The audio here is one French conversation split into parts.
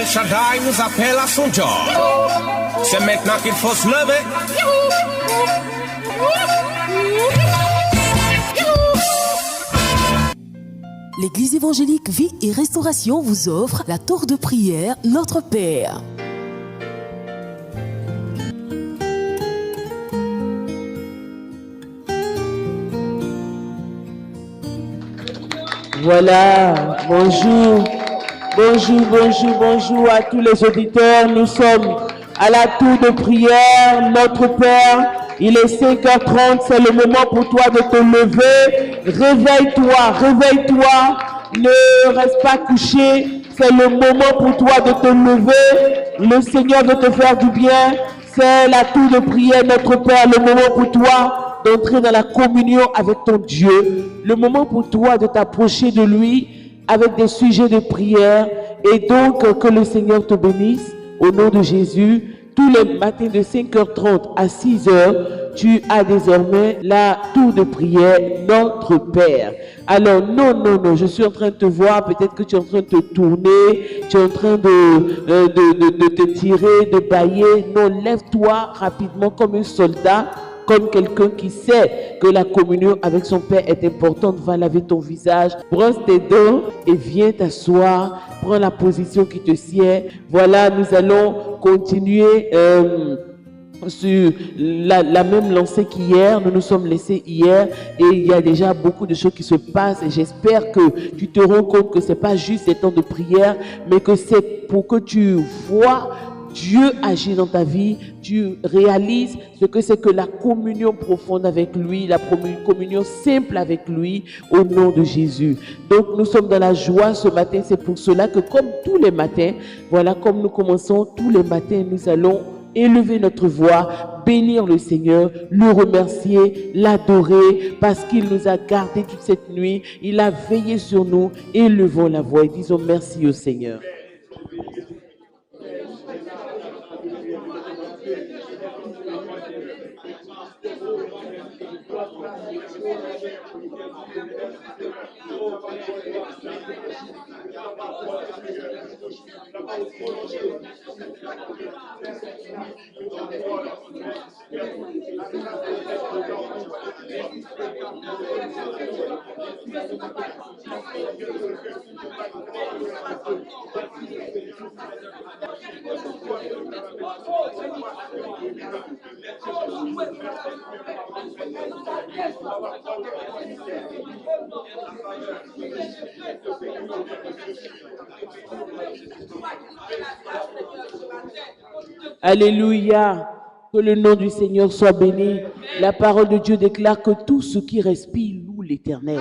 El Shaddai nous appelle à son job. C'est maintenant qu'il faut se lever. L'Église évangélique Vie et Restauration vous offre la tour de prière Notre Père. Voilà, bonjour à tous les auditeurs. Nous sommes à la tour de prière Notre Père. Il est 5h30, c'est le moment pour toi de te lever. Réveille-toi, ne reste pas couché. C'est le moment pour toi de te lever. Le Seigneur veut te faire du bien. C'est la tour de prière Notre Père, le moment pour toi d'entrer dans la communion avec ton Dieu. Le moment pour toi de t'approcher de lui avec des sujets de prière. Et donc, que le Seigneur te bénisse au nom de Jésus. Tous les matins de 5h30 à 6h, tu as désormais la tour de prière Notre Père. Alors, non, je suis en train de te voir, peut-être que tu es en train de te tourner, tu es en train de te tirer, de bâiller. Non, lève-toi rapidement comme un soldat, comme quelqu'un qui sait que la communion avec son Père est importante. Va laver ton visage, brosse tes dents et viens t'asseoir. Prends la position qui te sied. Voilà, nous allons continuer sur la même lancée qu'hier. Nous nous sommes laissés hier et il y a déjà beaucoup de choses qui se passent et j'espère que tu te rends compte que c'est pas juste des temps de prière, mais que c'est pour que tu vois Dieu agit dans ta vie, tu réalises ce que c'est que la communion profonde avec lui, la communion simple avec lui, au nom de Jésus. Donc nous sommes dans la joie ce matin, c'est pour cela que comme tous les matins, voilà, comme nous commençons tous les matins, nous allons élever notre voix, bénir le Seigneur, le remercier, l'adorer, parce qu'il nous a gardés toute cette nuit, il a veillé sur nous, élevons la voix et disons merci au Seigneur. Alléluia, que le nom du Seigneur soit béni. La parole de Dieu déclare que tout ce qui respire loue l'Éternel.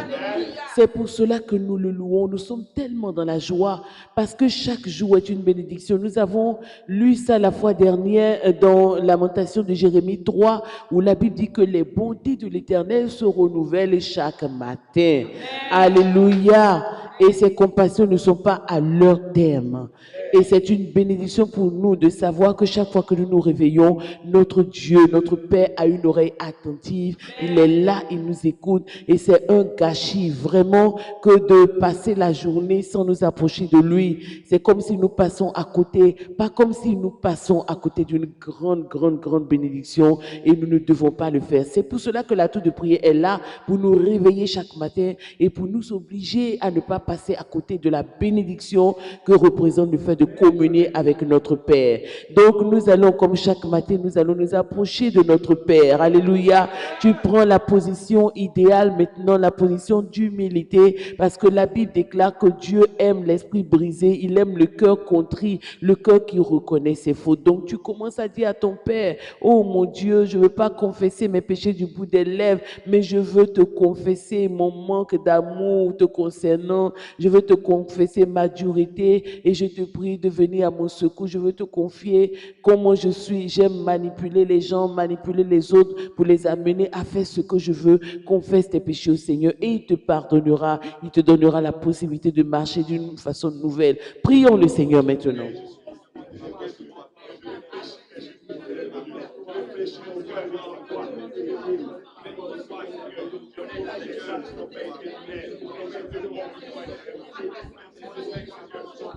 C'est pour cela que nous le louons. Nous sommes tellement dans la joie parce que chaque jour est une bénédiction. Nous avons lu ça la fois dernière dans Lamentation de Jérémie 3 où la Bible dit que les bontés de l'Éternel se renouvellent chaque matin. Alléluia. Et ses compassions ne sont pas à leur terme. Et c'est une bénédiction pour nous de savoir que chaque fois que nous nous réveillons, notre Dieu, notre Père a une oreille attentive. Il est là, il nous écoute. Et c'est un gâchis vraiment que de passer la journée sans nous approcher de lui. C'est comme si nous passons à côté, pas comme si nous passons à côté d'une grande bénédiction et nous ne devons pas le faire. C'est pour cela que la tour de prière est là pour nous réveiller chaque matin et pour nous obliger à ne pas passer à côté de la bénédiction que représente le fait de communier avec notre Père. Donc nous allons, comme chaque matin, nous allons nous approcher de notre Père. Alléluia. Tu prends la position idéale maintenant, la position d'humilité, parce que la Bible déclare que Dieu aime l'esprit brisé, il aime le cœur contrit, le cœur qui reconnaît ses fautes. Donc tu commences à dire à ton Père, oh mon Dieu, je ne veux pas confesser mes péchés du bout des lèvres, mais je veux te confesser mon manque d'amour te concernant, je veux te confesser ma dureté et je te prie de venir à mon secours. Je veux te confier comment je suis. J'aime manipuler les gens, manipuler les autres pour les amener à faire ce que je veux. Confesse tes péchés au Seigneur et il te pardonnera. Il te donnera la possibilité de marcher d'une façon nouvelle. Prions le Seigneur maintenant.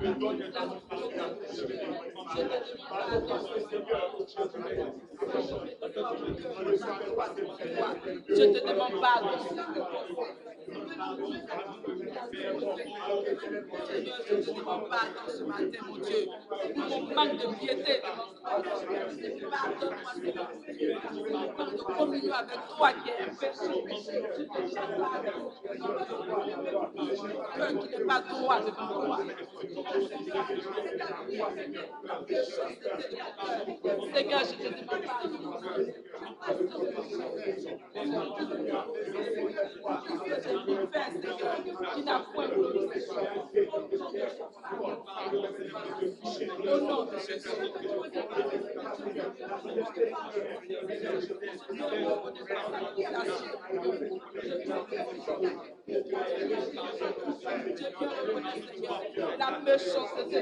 Je te demande pardon. Seigneur, je te demande pardon ce matin, mon Dieu, pour mon manque de piété. Pardonne-moi, Seigneur, pour mon manque de communion avec toi qui est un péché. Je te demande pardon. Cœur qui n'est pas droit devant toi. Seigneur, je te demande pardon. Qui n'a point voulu. Au nom de Jésus. La méchanceté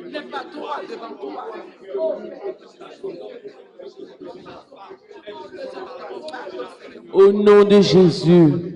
n'est pas droit devant toi. Au nom de Jésus.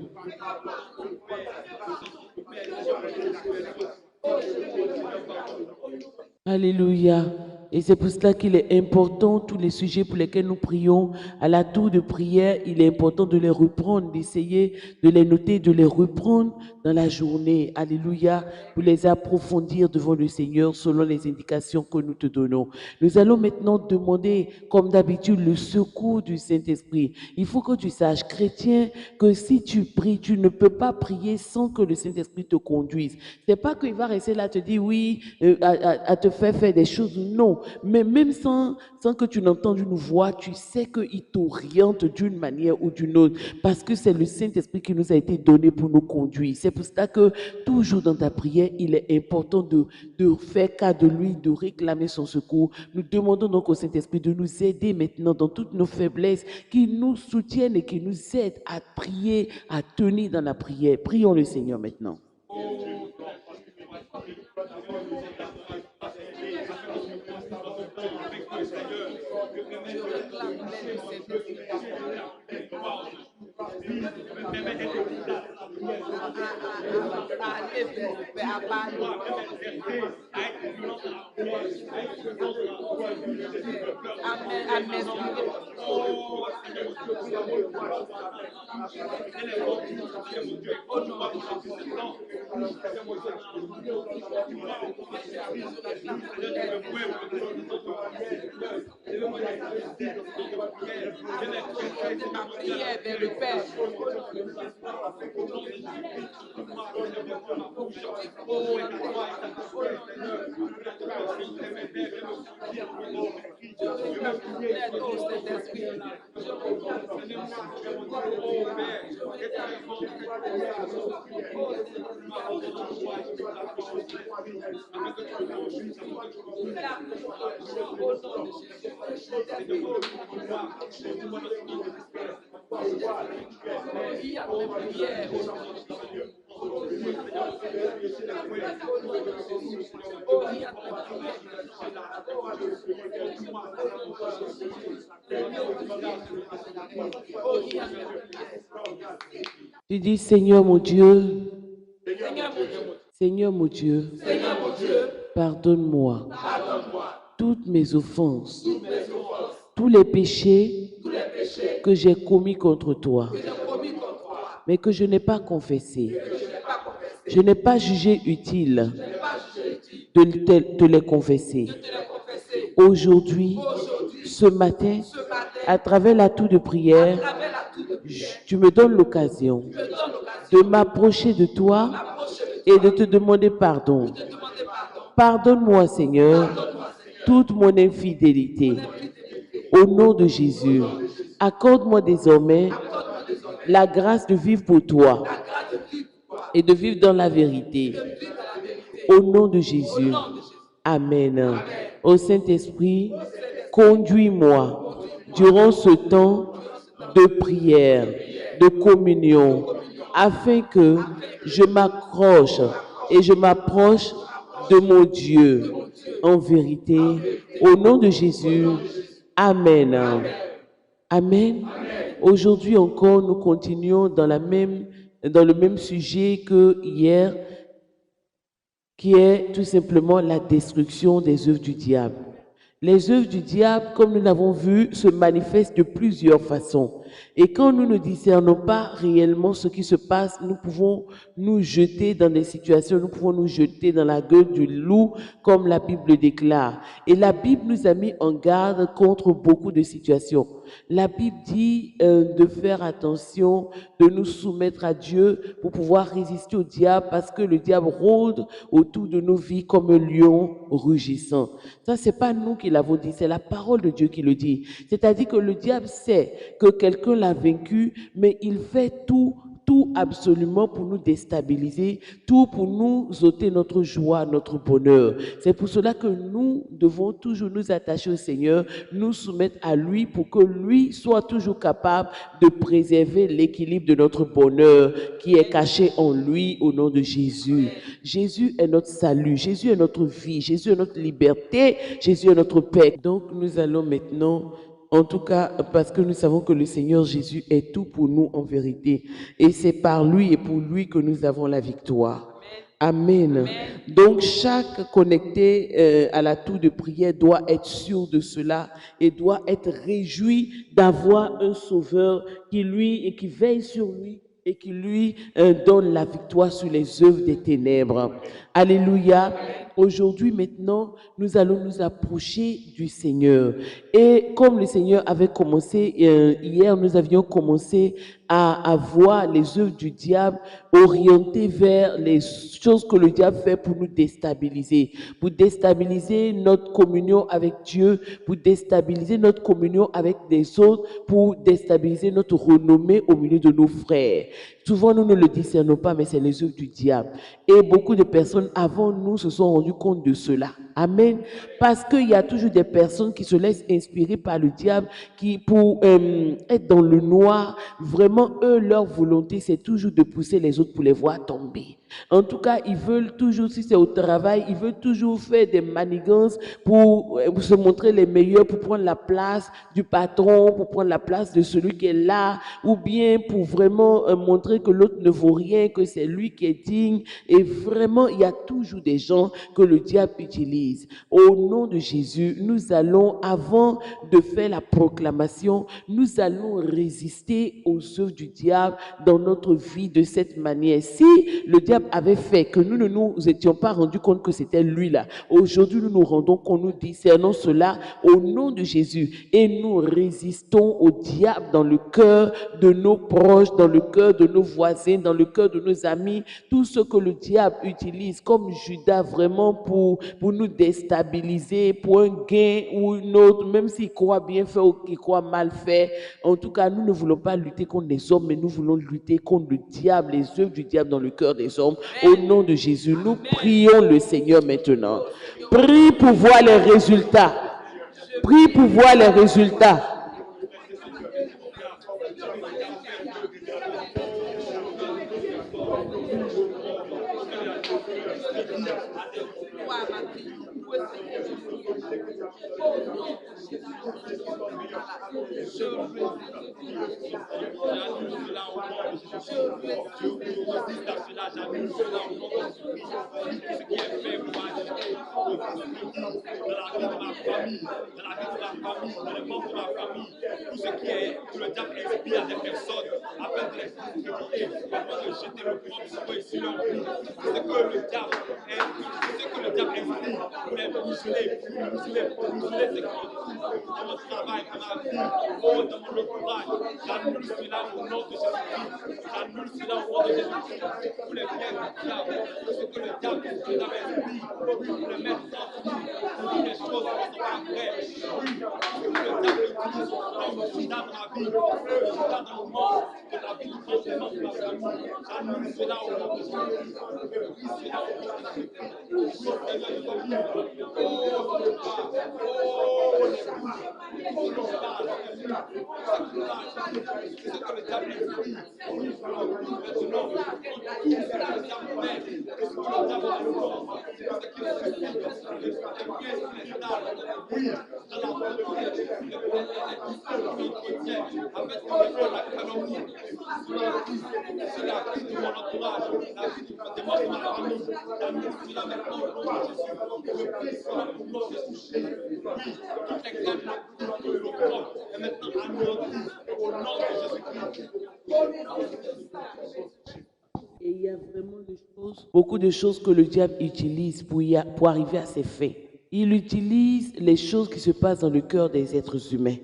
Alléluia. Et c'est pour cela qu'il est important, tous les sujets pour lesquels nous prions à la tour de prière, il est important de les reprendre, d'essayer de les noter, de les reprendre dans la journée. Alléluia. Pour les approfondir devant le Seigneur selon les indications que nous te donnons. Nous allons maintenant demander, comme d'habitude, le secours du Saint-Esprit. Il faut que tu saches, chrétien, que si tu pries, tu ne peux pas prier sans que le Saint-Esprit te conduise. C'est pas qu'il va rester là te dire oui, à te faire des choses. Non. Mais même sans que tu n'entendes une voix, tu sais qu'il t'oriente d'une manière ou d'une autre parce que c'est le Saint-Esprit qui nous a été donné pour nous conduire. C'est pour ça que toujours dans ta prière, il est important de faire cas de lui, de réclamer son secours. Nous demandons donc au Saint-Esprit de nous aider maintenant dans toutes nos faiblesses, qu'il nous soutienne et qu'il nous aide à prier, à tenir dans la prière. Prions le Seigneur maintenant. Ma prière vers le Père. Tu dis, Seigneur mon Dieu, Seigneur mon Dieu, pardonne-moi toutes mes offenses, tous les péchés que j'ai commis contre toi, mais que je n'ai pas confessé. Je n'ai pas jugé utile de te les confesser. Aujourd'hui, ce matin, à travers la tour de prière, tu me donnes l'occasion de m'approcher de toi et de te demander pardon. Pardonne-moi, Seigneur, toute mon infidélité. Au nom de Jésus, accorde-moi désormais la grâce de vivre pour toi et de vivre dans la vérité. Au nom de Jésus. Amen. Ô Saint-Esprit, conduis-moi durant ce temps de prière, de communion, afin que je m'accroche et je m'approche de mon Dieu en vérité. Au nom de Jésus. Amen. Amen. Aujourd'hui encore, nous continuons dans la même dans le même sujet que hier, qui est tout simplement la destruction des œuvres du diable. Les œuvres du diable, comme nous l'avons vu, se manifestent de plusieurs façons. Et quand nous ne discernons pas réellement ce qui se passe, nous pouvons nous jeter dans des situations, nous pouvons nous jeter dans la gueule du loup, comme la Bible déclare. Et la Bible nous a mis en garde contre beaucoup de situations. La Bible dit de faire attention, de nous soumettre à Dieu pour pouvoir résister au diable, parce que le diable rôde autour de nos vies comme un lion rugissant. Ça, c'est pas nous qui l'avons dit, c'est la parole de Dieu qui le dit. C'est-à-dire que le diable sait que quelqu'un l'a vaincu, mais il fait tout absolument pour nous déstabiliser, tout pour nous ôter notre joie, notre bonheur. C'est pour cela que nous devons toujours nous attacher au Seigneur, nous soumettre à lui pour que lui soit toujours capable de préserver l'équilibre de notre bonheur qui est caché en lui au nom de Jésus. Jésus est notre salut, Jésus est notre vie, Jésus est notre liberté, Jésus est notre paix. Donc nous allons maintenant, en tout cas, parce que nous savons que le Seigneur Jésus est tout pour nous en vérité. Et c'est par lui et pour lui que nous avons la victoire. Amen. Amen. Donc, chaque connecté à la tour de prière doit être sûr de cela et doit être réjoui d'avoir un sauveur qui veille sur lui et qui lui donne la victoire sur les œuvres des ténèbres. Alléluia. Aujourd'hui, maintenant, nous allons nous approcher du Seigneur. Et comme le Seigneur avait commencé, hier, nous avions commencé à voir les œuvres du diable orientées vers les choses que le diable fait pour nous déstabiliser notre communion avec Dieu, pour déstabiliser notre communion avec les autres, pour déstabiliser notre renommée au milieu de nos frères. Souvent, nous ne le discernons pas, mais c'est les œuvres du diable. Et beaucoup de personnes avant nous se sont rendues compte de cela. Amen. Parce qu'il y a toujours des personnes qui se laissent inspirer par le diable, qui pour être dans le noir, vraiment, eux, leur volonté, c'est toujours de pousser les autres pour les voir tomber. En tout cas, ils veulent toujours, si c'est au travail, ils veulent toujours faire des manigances pour se montrer les meilleurs, pour prendre la place du patron, pour prendre la place de celui qui est là, ou bien pour vraiment montrer que l'autre ne vaut rien, que c'est lui qui est digne. Et vraiment, il y a toujours des gens que le diable utilise. Au nom de Jésus, nous allons, avant de faire la proclamation, nous allons résister aux œuvres du diable dans notre vie de cette manière. Si le diable avait fait que nous ne nous étions pas rendus compte que c'était lui là, aujourd'hui nous nous rendons compte, nous discernons cela au nom de Jésus et nous résistons au diable dans le cœur de nos proches, dans le cœur de nos voisins, dans le cœur de nos amis, tout ce que le diable utilise comme Judas vraiment pour nous déstabiliser, pour un gain ou une autre, même s'il croit bien faire ou qu'il croit mal faire. En tout cas, nous ne voulons pas lutter contre les hommes, mais nous voulons lutter contre le diable, les œuvres du diable dans le cœur des hommes. Au nom de Jésus, nous prions le Seigneur maintenant. Prie pour voir les résultats. Prie pour voir les résultats. Tout ce qui est le diable inspire à des personnes afin de les critiquer, afin de jeter le propre souhait sur leur vie. C'est que le diable inspire pour les museler, pour museler ses comptes dans mon travail, dans ma vie, dans mon entourage. J'annule cela au nom de Jésus-Christ. J'annule cela au nom de Jésus-Christ. Pour les biens du diable, tout ce que le diable inspire, pour les mettre en vie, pour les choses qui sont pas vraies. Oui, que le diable utilise comme Judas dans ma vie, Judas dans le monde, de la vie du monde, de ma famille. J'annule cela au nom de Jésus-Christ. Je prie cela au nom de Jésus-Christ. Oui, Seigneur, je te dis, ce que le diable inspire, maintenant, sur la vie de mon entourage, la vie de ma famille. J'annonce-la maintenant au nom de Jésus. Je prie cela au nom de Jésus. Toutes les clés de le corps est maintenant anéanties au nom de Jésus-Christ. Et il y a vraiment beaucoup de choses que le diable utilise pour arriver à ses fins. Il utilise les choses qui se passent dans le cœur des êtres humains.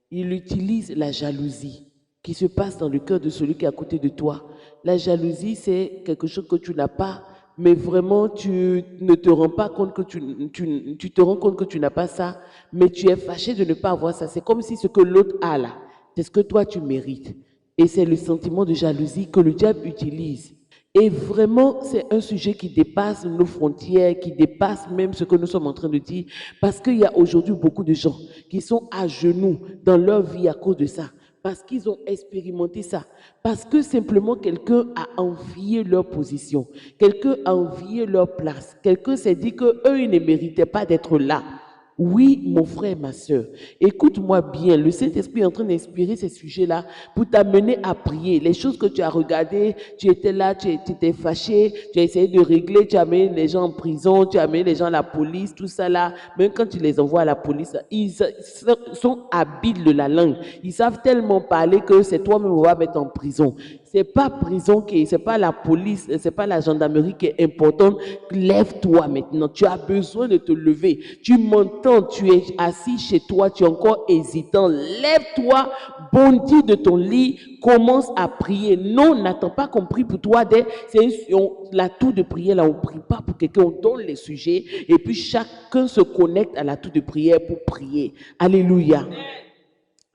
Il utilise la jalousie qui se passe dans le cœur de celui qui est à côté de toi. La jalousie, c'est quelque chose que tu n'as pas, mais vraiment tu ne te rends pas compte que tu te rends compte que tu n'as pas ça, mais tu es fâché de ne pas avoir ça. C'est comme si ce que l'autre a là, c'est ce que toi tu mérites. Et c'est le sentiment de jalousie que le diable utilise. Et vraiment, c'est un sujet qui dépasse nos frontières, qui dépasse même ce que nous sommes en train de dire, parce qu'il y a aujourd'hui beaucoup de gens qui sont à genoux dans leur vie à cause de ça, parce qu'ils ont expérimenté ça, parce que simplement quelqu'un a envié leur position, quelqu'un a envié leur place, quelqu'un s'est dit qu'eux, ils ne méritaient pas d'être là. Oui, mon frère, ma soeur, écoute-moi bien, le Saint-Esprit est en train d'inspirer ces sujets-là pour t'amener à prier. Les choses que tu as regardées, tu étais là, tu étais fâché, tu as essayé de régler, tu as mis les gens en prison, tu as mis les gens à la police, tout ça là. Même quand tu les envoies à la police, ils sont habiles de la langue. Ils savent tellement parler que c'est toi-même qui vas mettre en prison. C'est pas prison c'est pas la police, c'est pas la gendarmerie qui est importante. Lève-toi maintenant. Tu as besoin de te lever. Tu m'entends, tu es assis chez toi, tu es encore hésitant. Lève-toi, bondis de ton lit, commence à prier. Non, n'attends pas qu'on prie pour toi. La tour de prière, là, on ne prie pas pour quelqu'un, on donne les sujets et puis chacun se connecte à la tour de prière pour prier. Alléluia.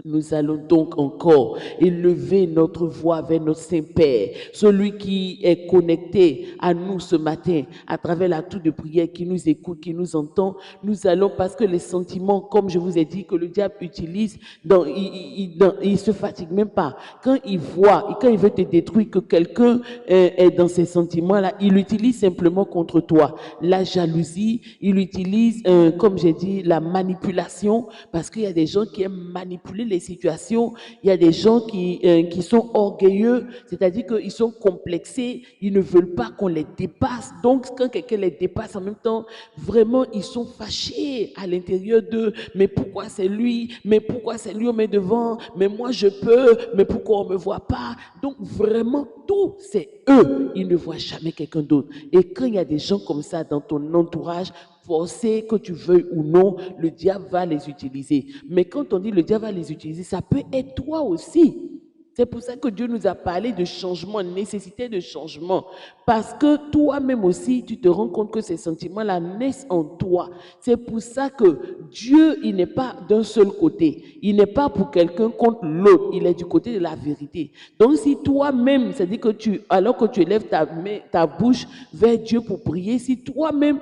Nous allons donc encore élever notre voix vers notre Saint-Père, celui qui est connecté à nous ce matin à travers la tour de prière, qui nous écoute, qui nous entend. Nous allons, parce que les sentiments, comme je vous ai dit, que le diable utilise, il se fatigue même pas. Quand il voit et quand il veut te détruire, que quelqu'un est dans ces sentiments-là, il l'utilise simplement contre toi. La jalousie, il utilise, comme j'ai dit, la manipulation, parce qu'il y a des gens qui aiment manipuler les situations. Il y a des gens qui sont orgueilleux, c'est-à-dire qu'ils sont complexés, ils ne veulent pas qu'on les dépasse. Donc, quand quelqu'un les dépasse en même temps, vraiment, ils sont fâchés à l'intérieur d'eux. Mais pourquoi c'est lui? Mais pourquoi c'est lui on met devant? Mais moi, je peux. Mais pourquoi on ne me voit pas? Donc, vraiment, tout, c'est eux. Ils ne voient jamais quelqu'un d'autre. Et quand il y a des gens comme ça dans ton entourage, forcé, que tu veuilles ou non, le diable va les utiliser. Mais quand on dit le diable va les utiliser, ça peut être toi aussi. C'est pour ça que Dieu nous a parlé de changement, nécessité de changement. Parce que toi-même aussi, tu te rends compte que ces sentiments-là naissent en toi. C'est pour ça que Dieu, il n'est pas d'un seul côté. Il n'est pas pour quelqu'un contre l'autre. Il est du côté de la vérité. Donc si toi-même, c'est-à-dire que alors que tu élèves ta bouche vers Dieu pour prier, si toi-même,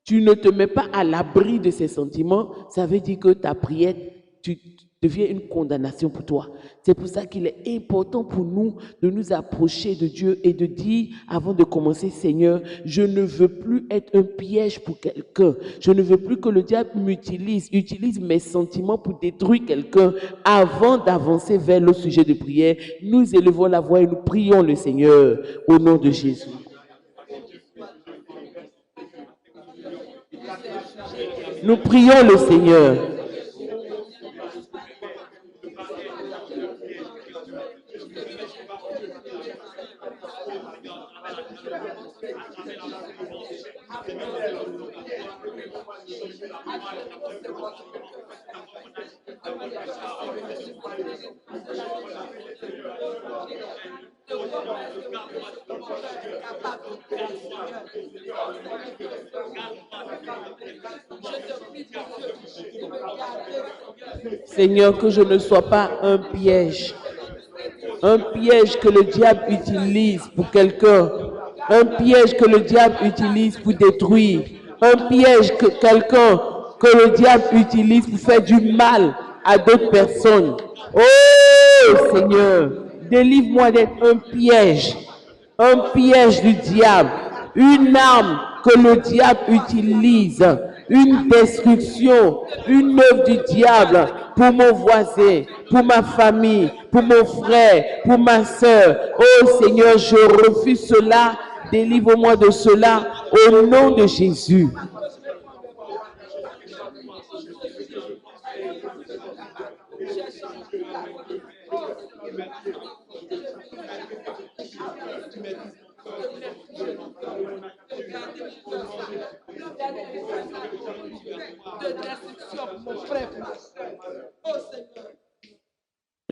tu ne te mets pas à l'abri de ces sentiments, ça veut dire que ta prière, tu deviens une condamnation pour toi. C'est pour ça qu'il est important pour nous de nous approcher de Dieu et de dire, avant de commencer, Seigneur, je ne veux plus être un piège pour quelqu'un. Je ne veux plus que le diable utilise mes sentiments pour détruire quelqu'un. Avant d'avancer vers le sujet de prière, nous élevons la voix et nous prions le Seigneur au nom de Jésus. Nous prions le Seigneur. Seigneur, que je ne sois pas un piège que le diable utilise pour quelqu'un, un piège que le diable utilise pour détruire, un piège que le diable utilise pour faire du mal à d'autres personnes. Oh Seigneur, délivre-moi d'être un piège du diable, une arme que le diable utilise, une destruction, une œuvre du diable pour mon voisin, pour ma famille, pour mon frère, pour ma soeur. Oh Seigneur, je refuse cela. Délivre-moi de cela au nom de Jésus.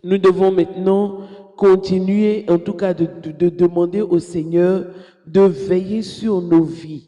Nous devons maintenant continuer, en tout cas, de demander au Seigneur de veiller sur nos vies.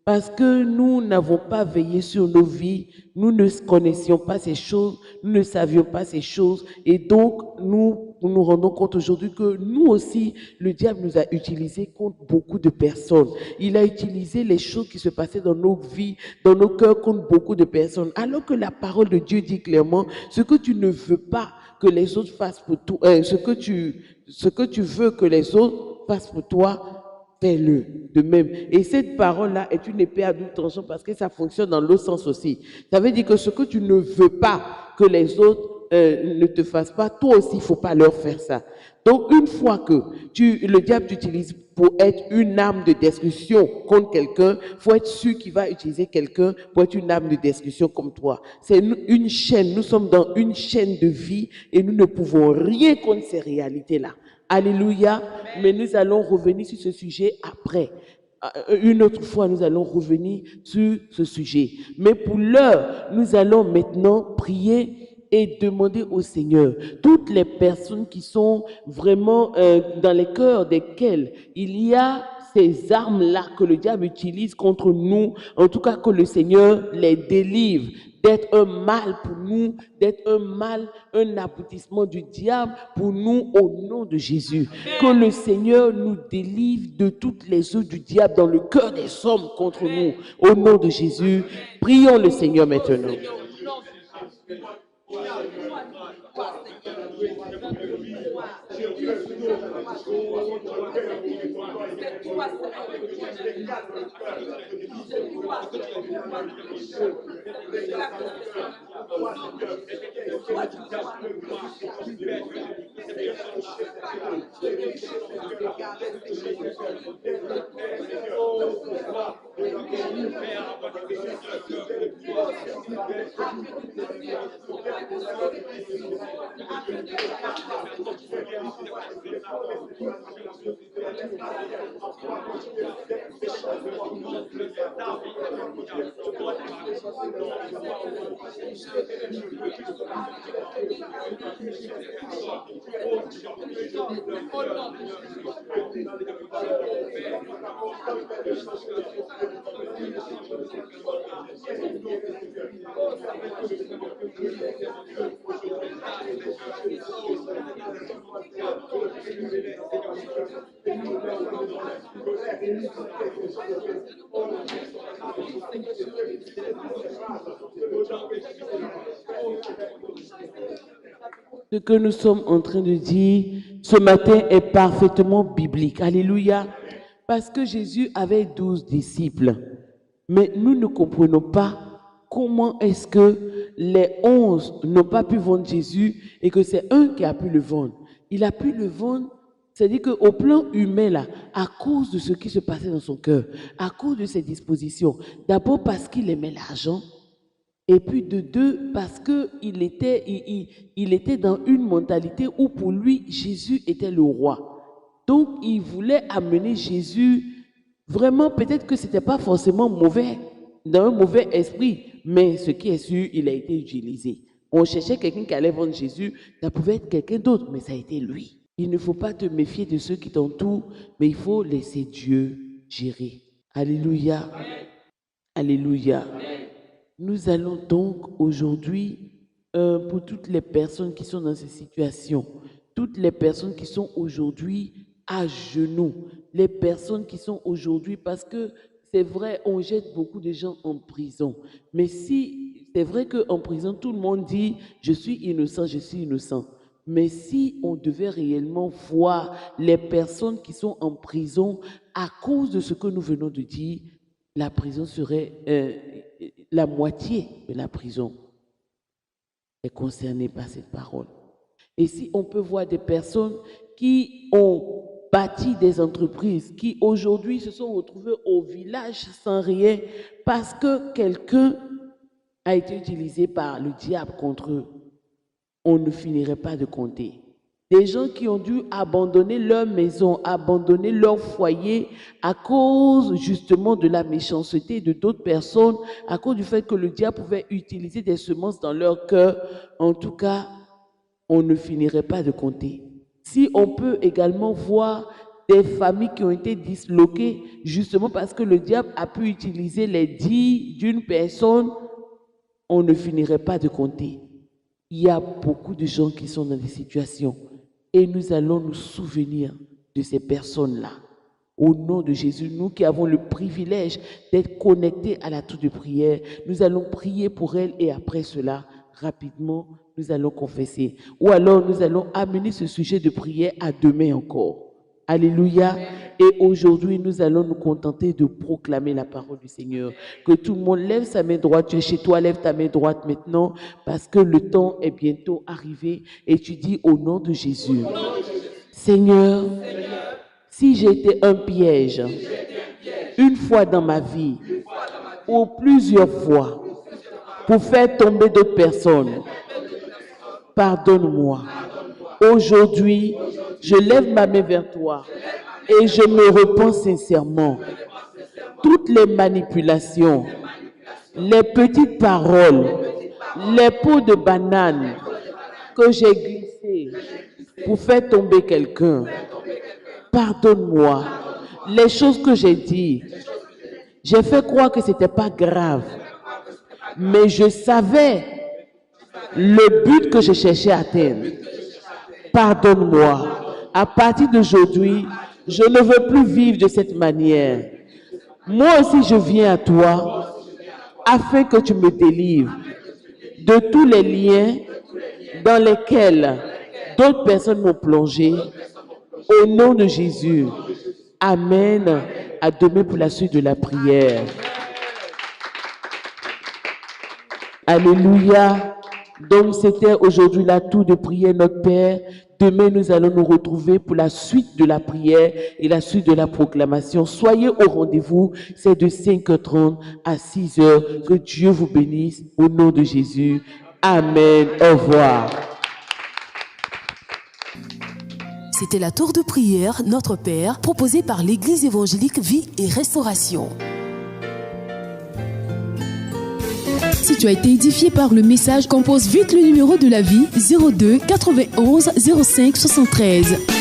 Parce que nous n'avons pas veillé sur nos vies, nous ne connaissions pas ces choses, nous ne savions pas ces choses. Et donc, nous nous rendons compte aujourd'hui que nous aussi, le diable nous a utilisés contre beaucoup de personnes. Il a utilisé les choses qui se passaient dans nos vies, dans nos cœurs, contre beaucoup de personnes. Alors que la parole de Dieu dit clairement, ce que tu ne veux pas que les autres fassent pour toi, ce que tu veux que les autres fassent pour toi, fais-le de même. Et cette parole-là est une épée à double tranchant parce que ça fonctionne dans l'autre sens aussi. Ça veut dire que ce que tu ne veux pas que les autres ne te fassent pas, toi aussi, il ne faut pas leur faire ça. Donc, une fois que le diable t'utilise pour être une arme de discussion contre quelqu'un, il faut être sûr qu'il va utiliser quelqu'un pour être une arme de discussion comme toi. C'est une chaîne, nous sommes dans une chaîne de vie et nous ne pouvons rien contre ces réalités-là. Alléluia. Mais nous allons revenir sur ce sujet après. Une autre fois, nous allons revenir sur ce sujet. Mais pour l'heure, nous allons maintenant prier et demander au Seigneur, toutes les personnes qui sont vraiment dans les cœurs desquelles il y a ces armes-là que le diable utilise contre nous, en tout cas que le Seigneur les délivre d'être un mal pour nous, d'être un mal, un aboutissement du diable pour nous au nom de Jésus. Que le Seigneur nous délivre de toutes les œuvres du diable dans le cœur des hommes contre nous au nom de Jésus. Prions le Seigneur maintenant. Ce que nous sommes en train de dire ce matin est parfaitement biblique. Alléluia. Parce que Jésus avait 12 disciples. Mais nous ne comprenons pas comment est-ce que les 11 n'ont pas pu vendre Jésus et que c'est un qui a pu le vendre. Il a pu le vendre, c'est-à-dire qu'au plan humain, là, à cause de ce qui se passait dans son cœur, à cause de ses dispositions, d'abord parce qu'il aimait l'argent, et puis de deux, parce qu'il était, il était dans une mentalité où pour lui, Jésus était le roi. Donc, il voulait amener Jésus, vraiment, peut-être que ce n'était pas forcément mauvais, dans un mauvais esprit, mais ce qui est sûr, il a été utilisé. On cherchait quelqu'un qui allait vendre Jésus, ça pouvait être quelqu'un d'autre, mais ça a été lui. Il ne faut pas te méfier de ceux qui t'entourent, mais il faut laisser Dieu gérer. Alléluia. Alléluia. Nous allons donc aujourd'hui, pour toutes les personnes qui sont dans ces situations, toutes les personnes qui sont aujourd'hui à genoux, les personnes qui sont aujourd'hui, parce que c'est vrai, on jette beaucoup de gens en prison, mais si c'est vrai qu'en prison, tout le monde dit « je suis innocent, je suis innocent ». Mais si on devait réellement voir les personnes qui sont en prison à cause de ce que nous venons de dire, la prison serait la moitié de la prison. est concerné par cette parole. Et si on peut voir des personnes qui ont bâti des entreprises, qui aujourd'hui se sont retrouvées au village sans rien parce que quelqu'un a été utilisé par le diable contre eux, on ne finirait pas de compter. Des gens qui ont dû abandonner leur maison, abandonner leur foyer à cause justement de la méchanceté de d'autres personnes, à cause du fait que le diable pouvait utiliser des semences dans leur cœur. En tout cas, on ne finirait pas de compter. Si on peut également voir des familles qui ont été disloquées justement parce que le diable a pu utiliser les dits d'une personne, on ne finirait pas de compter. Il y a beaucoup de gens qui sont dans des situations et nous allons nous souvenir de ces personnes-là. Au nom de Jésus, nous qui avons le privilège d'être connectés à la tour de prière, nous allons prier pour elles et après cela, rapidement, nous allons confesser. Ou alors, nous allons amener ce sujet de prière à demain encore. Alléluia. Et aujourd'hui, nous allons nous contenter de proclamer la parole du Seigneur. Que tout le monde lève sa main droite. Tu es chez toi, lève ta main droite maintenant parce que le temps est bientôt arrivé. Et tu dis au nom de Jésus, Seigneur, si j'ai été un piège, une fois dans ma vie, ou plusieurs fois, pour faire tomber d'autres personnes, pardonne-moi. Aujourd'hui, je lève ma main vers toi et je me repens sincèrement. Toutes les manipulations, les petites paroles, les pots de banane que j'ai glissés pour faire tomber quelqu'un, pardonne-moi. Les choses que j'ai dit, j'ai fait croire que ce n'était pas grave, mais je savais le but que je cherchais à atteindre. Pardonne-moi. À partir d'aujourd'hui, je ne veux plus vivre de cette manière. Moi aussi, je viens à toi afin que tu me délivres de tous les liens dans lesquels d'autres personnes m'ont plongé. Au nom de Jésus. Amen. À demain pour la suite de la prière. Alléluia. Donc, c'était aujourd'hui la tour de prière, notre Père. Demain, nous allons nous retrouver pour la suite de la prière et la suite de la proclamation. Soyez au rendez-vous. C'est de 5h30 à 6h. Que Dieu vous bénisse au nom de Jésus. Amen. Au revoir. C'était la tour de prière, notre Père, proposée par l'Église évangélique Vie et Restauration. Si tu as été édifié par le message, compose vite le numéro de la vie 02 91 05 73.